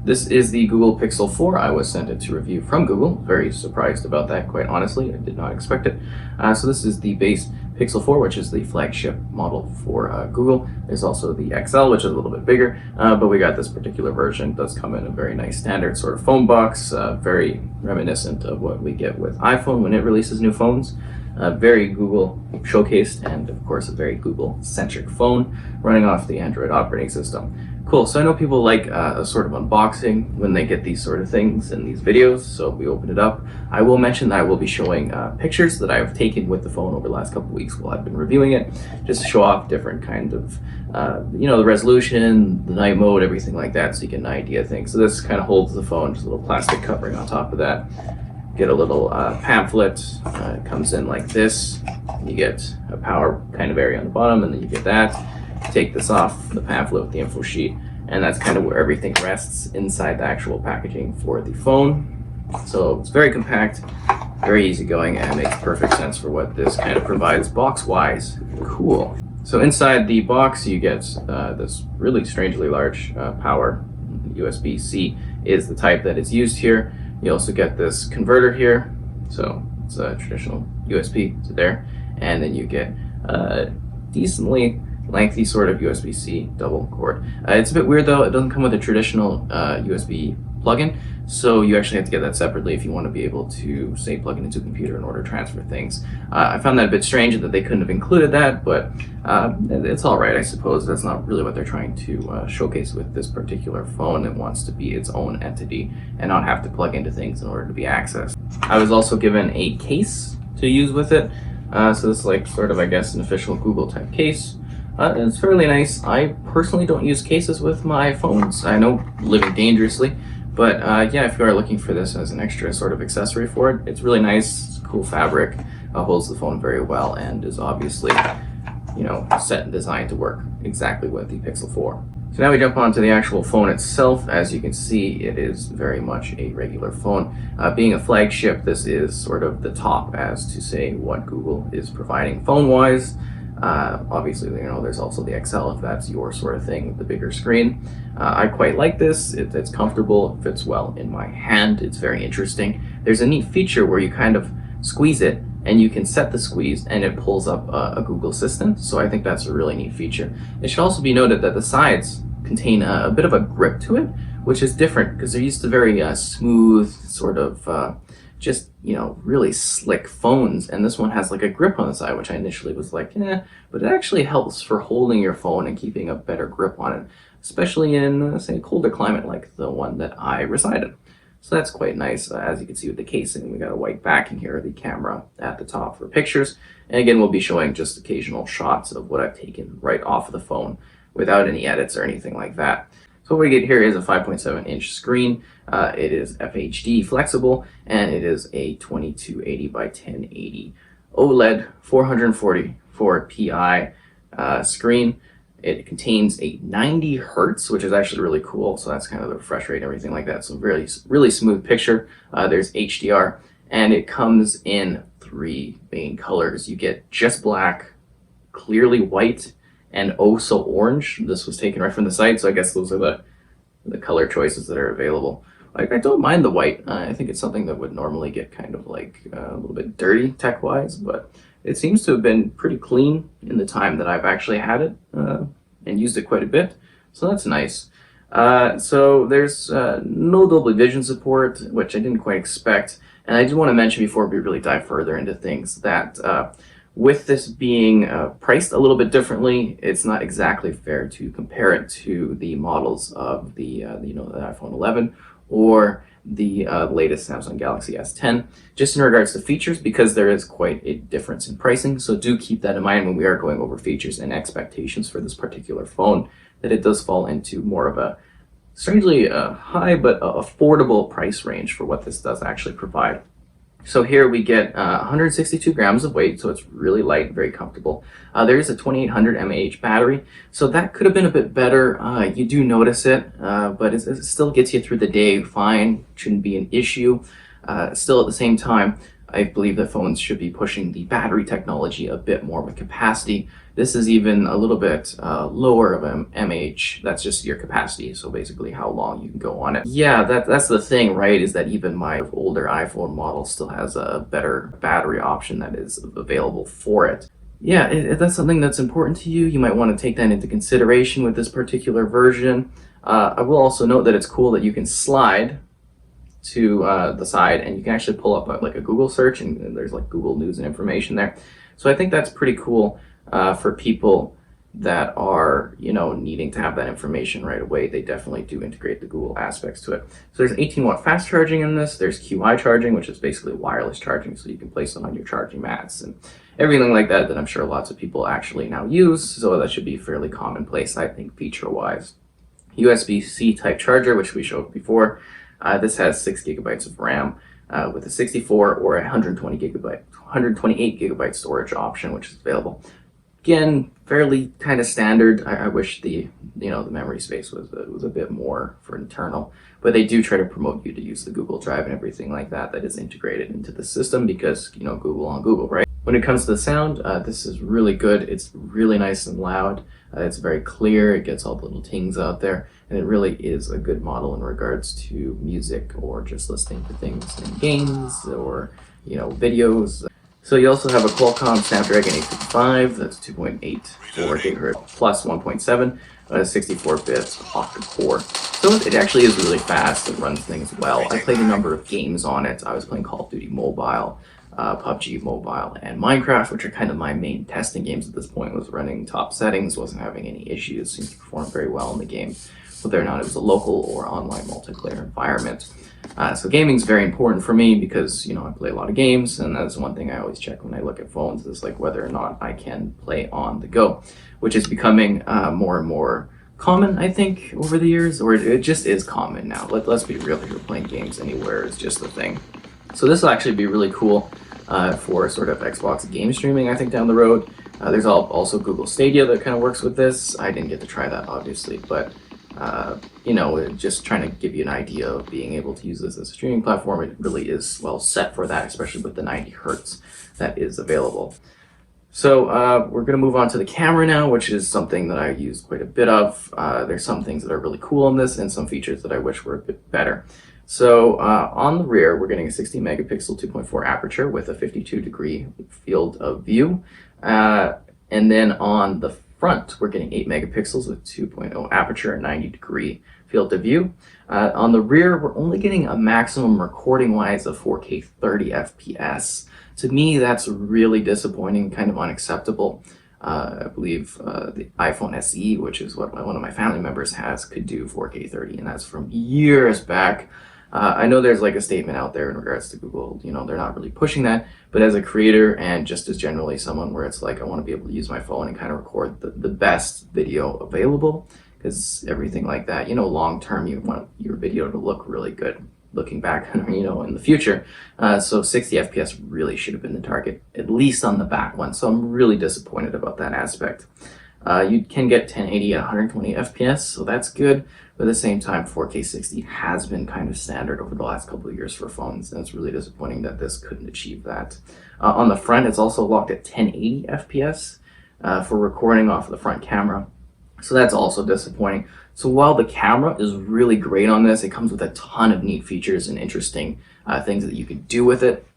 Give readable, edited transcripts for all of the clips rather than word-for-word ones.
This is the Google Pixel 4. I was sent it to review from Google. Very surprised about that, quite honestly. I did not expect it. So this is the base Pixel 4, which is the flagship model for Google. There's also the XL, which is a little bit bigger, but we got this particular version. It does come in a very nice standard sort of phone box, very reminiscent of what we get with iPhone when it releases new phones. Very Google showcased, and of course a very Google-centric phone running off the Android operating system. Cool, so I know people like a sort of unboxing when they get these sort of things in these videos, so we opened it up. I will mention that I will be showing pictures that I've taken with the phone over the last couple of weeks while I've been reviewing it, just to show off different kind of, the resolution, the night mode, everything like that, so you get an idea of things. So this kind of holds the phone, just a little plastic covering on top of that. Get a little pamphlet, it comes in like this. You get a power kind of area on the bottom, and then you get that. Take this off the pamphlet with the info sheet, and that's kind of where everything rests inside the actual packaging for the phone. So it's very compact, very easygoing, and makes perfect sense for what this kind of provides box-wise. Cool. So inside the box you get this really strangely large power. USB-C is the type that is used here. You also get this converter here, so it's a traditional USB to there, and then you get decently lengthy sort of USB-C double cord. It's a bit weird though, it doesn't come with a traditional USB plug-in, so you actually have to get that separately if you want to be able to, say, plug it into a computer in order to transfer things. I found that a bit strange that they couldn't have included that, but it's alright, I suppose. That's not really what they're trying to showcase with this particular phone. It wants to be its own entity and not have to plug into things in order to be accessed. I was also given a case to use with it, so this is like sort of, I guess, an official Google type case. And it's fairly nice. I personally don't use cases with my phones. I know living dangerously, but yeah, if you are looking for this as an extra sort of accessory for it, it's really nice. It's cool fabric, holds the phone very well, and is obviously, set and designed to work exactly with the Pixel 4. So now we jump onto the actual phone itself. As you can see, it is very much a regular phone. Being a flagship, this is sort of the top as to say what Google is providing phone-wise. Obviously, there's also the XL if that's your sort of thing, the bigger screen. I quite like this. It's comfortable, it fits well in my hand. It's very interesting. There's a neat feature where you kind of squeeze it and you can set the squeeze and it pulls up a Google Assistant. So I think that's a really neat feature. It should also be noted that the sides contain a bit of a grip to it, which is different because they're used to very smooth sort of just really slick phones, and this one has like a grip on the side, which I initially was like, but it actually helps for holding your phone and keeping a better grip on it, especially in say a colder climate like the one that I reside in. So that's quite nice. As you can see with the casing, we got a white backing here, the camera at the top for pictures, and again we'll be showing just occasional shots of what I've taken right off of the phone without any edits or anything like that. So what we get here is a 5.7-inch screen. It is FHD flexible, and it is a 2280 by 1080 OLED 444 Pi screen. It contains a 90 hertz, which is actually really cool. So that's kind of the refresh rate and everything like that. So really smooth picture. There's HDR, and it comes in 3 main colors. You get just black, clearly white, and oh so orange. This was taken right from the site, so I guess those are the color choices that are available. Like, I don't mind the white. I think it's something that would normally get kind of like a little bit dirty tech-wise, but it seems to have been pretty clean in the time that I've actually had it and used it quite a bit, so that's nice. So there's no Dolby Vision support, which I didn't quite expect, and I do want to mention before we really dive further into things that with this being priced a little bit differently, it's not exactly fair to compare it to the models of the the iPhone 11 or the latest Samsung Galaxy S10, just in regards to features, because there is quite a difference in pricing. So do keep that in mind when we are going over features and expectations for this particular phone, that it does fall into more of a strangely high but affordable price range for what this does actually provide. So here we get 162 grams of weight, so it's really light, very comfortable. There is a 2800 mAh battery, so that could have been a bit better. You do notice it, but it still gets you through the day fine, shouldn't be an issue. Still at the same time, I believe that phones should be pushing the battery technology a bit more with capacity. This is even a little bit lower of mAh. That's just your capacity, so basically how long you can go on it. Yeah, that's the thing, right? Is that even my older iPhone model still has a better battery option that is available for it. Yeah, if that's something that's important to you, you might want to take that into consideration with this particular version. I will also note that it's cool that you can slide to the side and you can actually pull up like a Google search, and there's like Google News and information there. So I think that's pretty cool for people that are, needing to have that information right away. They definitely do integrate the Google aspects to it. So there's 18-watt fast charging in this. There's QI charging, which is basically wireless charging, so you can place it on your charging mats and everything like that I'm sure lots of people actually now use. So that should be fairly commonplace, I think, feature-wise. USB-C type charger, which we showed before. This has 6 gigabytes of RAM with a 64 or a 128 gigabyte storage option, which is available. Again, fairly kind of standard. I wish the memory space was a bit more for internal, but they do try to promote you to use the Google Drive and everything like that is integrated into the system because Google on Google, right? When it comes to the sound, this is really good. It's really nice and loud. It's very clear. It gets all the little tings out there, and it really is a good model in regards to music or just listening to things in games or videos. So you also have a Qualcomm Snapdragon 855, that's 2.84 gigahertz plus 1.7, 64-bit octa-core. So it actually is really fast. It runs things well. I played a number of games on it. I was playing Call of Duty Mobile, PUBG Mobile, and Minecraft, which are kind of my main testing games at this point. Was running top settings, wasn't having any issues, seemed to perform very well in the game, whether or not it was a local or online multiplayer environment. So gaming is very important for me because I play a lot of games, and that's one thing I always check when I look at phones is like whether or not I can play on the go, which is becoming more and more common, I think, over the years, or it just is common now. Let's be real here, playing games anywhere is just the thing. So this will actually be really cool for sort of Xbox game streaming, I think, down the road. There's also Google Stadia that kind of works with this. I didn't get to try that, obviously, but just trying to give you an idea of being able to use this as a streaming platform. It really is well set for that, especially with the 90 hertz that is available. So we're going to move on to the camera now, which is something that I use quite a bit of. There's some things that are really cool on this and some features that I wish were a bit better. So on the rear, we're getting a 60 megapixel 2.4 aperture with a 52-degree field of view. And then on the front, we're getting 8 megapixels with 2.0 aperture and 90-degree field of view. On the rear, we're only getting a maximum recording-wise of 4K 30 FPS. To me, that's really disappointing, kind of unacceptable. I believe the iPhone SE, which is what one of my family members has, could do 4K 30, and that's from years back. I know there's like a statement out there in regards to Google, they're not really pushing that, but as a creator and just as generally someone where it's like I want to be able to use my phone and kind of record the best video available, because everything like that, long term you want your video to look really good looking back, in the future. So 60 FPS really should have been the target, at least on the back one. So I'm really disappointed about that aspect. You can get 1080 at 120 FPS, so that's good. But at the same time, 4K 60 has been kind of standard over the last couple of years for phones, and it's really disappointing that this couldn't achieve that. On the front, it's also locked at 1080 FPS for recording off of the front camera. So that's also disappointing. So while the camera is really great on this, it comes with a ton of neat features and interesting things that you could do with it.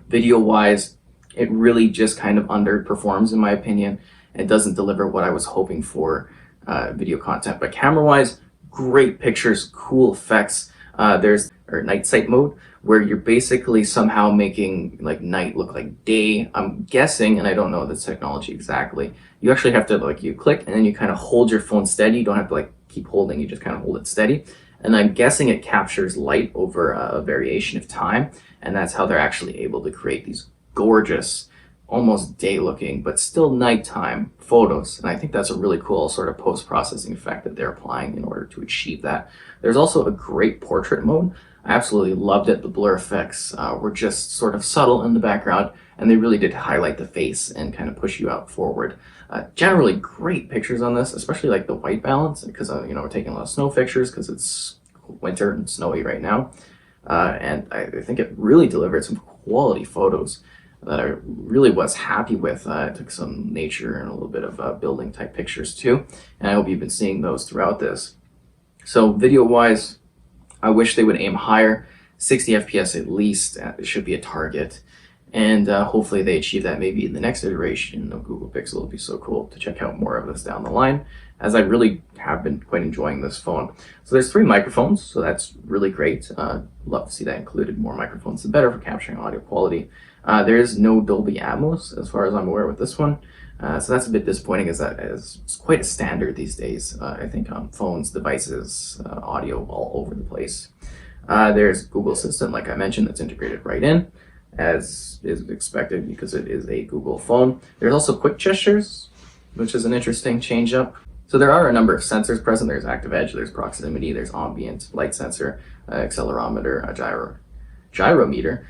Video-wise, it really just kind of underperforms in my opinion. It doesn't deliver what I was hoping for video content. But camera-wise, great pictures, cool effects. There's night sight mode, where you're basically somehow making like night look like day. I'm guessing, and I don't know the technology exactly, you actually have to you click and then you kind of hold your phone steady. You don't have to keep holding, you just kind of hold it steady. And I'm guessing it captures light over a variation of time, and that's how they're actually able to create these gorgeous, almost day looking, but still nighttime photos. And I think that's a really cool sort of post-processing effect that they're applying in order to achieve that. There's also a great portrait mode. I absolutely loved it. The blur effects were just sort of subtle in the background, and they really did highlight the face and kind of push you out forward. Generally great pictures on this, especially the white balance, because we're taking a lot of snow pictures because it's winter and snowy right now. And I think it really delivered some quality photos that I really was happy with. I took some nature and a little bit of building type pictures too, and I hope you've been seeing those throughout this. So video wise, I wish they would aim higher. 60 FPS at least should be a target, and hopefully they achieve that maybe in the next iteration of Google Pixel. It'll be so cool to check out more of this down the line, as I really have been quite enjoying this phone. So there's 3 microphones, so that's really great. Love to see that included. More microphones, the better for capturing audio quality. There is no Dolby Atmos as far as I'm aware with this one. So that's a bit disappointing, as that is it's quite a standard these days, I think, on phones, devices, audio all over the place. There's Google Assistant, like I mentioned, that's integrated right in, as is expected because it is a Google phone. There's also quick gestures, which is an interesting change up. So there are a number of sensors present. There's active edge, there's proximity, there's ambient light sensor, accelerometer, a gyrometer,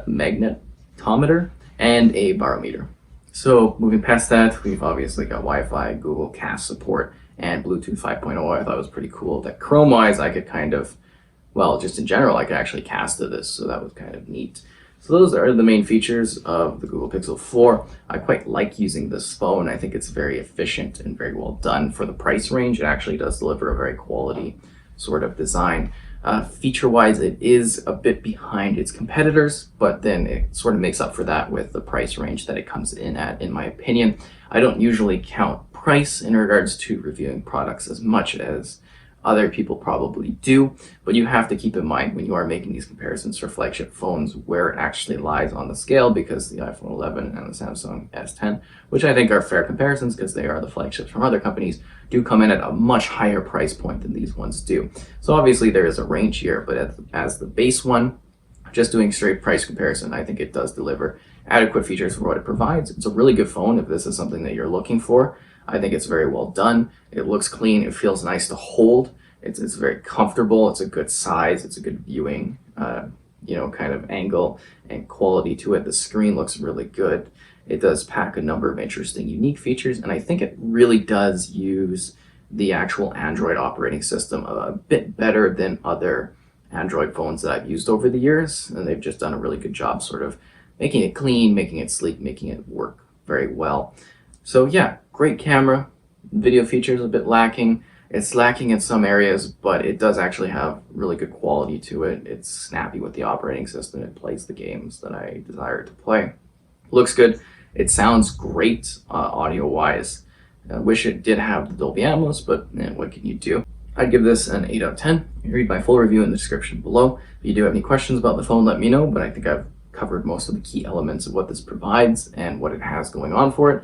magnetometer, and a barometer. So moving past that, we've obviously got Wi-Fi, Google Cast support, and Bluetooth 5.0. I thought it was pretty cool that Chrome-wise I could kind of, well, just in general, I could actually cast to this, so that was kind of neat. So those are the main features of the Google Pixel 4. I quite like using this phone. I think it's very efficient and very well done for the price range. It actually does deliver a very quality sort of design. Feature-wise, it is a bit behind its competitors, but then it sort of makes up for that with the price range that it comes in at, in my opinion. I don't usually count price in regards to reviewing products as much as other people probably do, but you have to keep in mind when you are making these comparisons for flagship phones where it actually lies on the scale, because the iPhone 11 and the Samsung S10, which I think are fair comparisons because they are the flagships from other companies, do come in at a much higher price point than these ones do. So obviously there is a range here, but as the base one, just doing straight price comparison, I think it does deliver adequate features for what it provides. It's a really good phone if this is something that you're looking for. I think it's very well done. It looks clean. It feels nice to hold. It's very comfortable. It's a good size. It's a good viewing, kind of angle and quality to it. The screen looks really good. It does pack a number of interesting, unique features, and I think it really does use the actual Android operating system a bit better than other Android phones that I've used over the years, and they've just done a really good job sort of making it clean, making it sleek, making it work very well. So yeah, great camera. Video features a bit lacking. It's lacking in some areas, but it does actually have really good quality to it. It's snappy with the operating system. It plays the games that I desire to play. Looks good. It sounds great audio-wise. I wish it did have the Dolby Atmos, but what can you do? I'd give this an 8 out of 10. You read my full review in the description below. If you do have any questions about the phone, let me know, but I think I've covered most of the key elements of what this provides and what it has going on for it.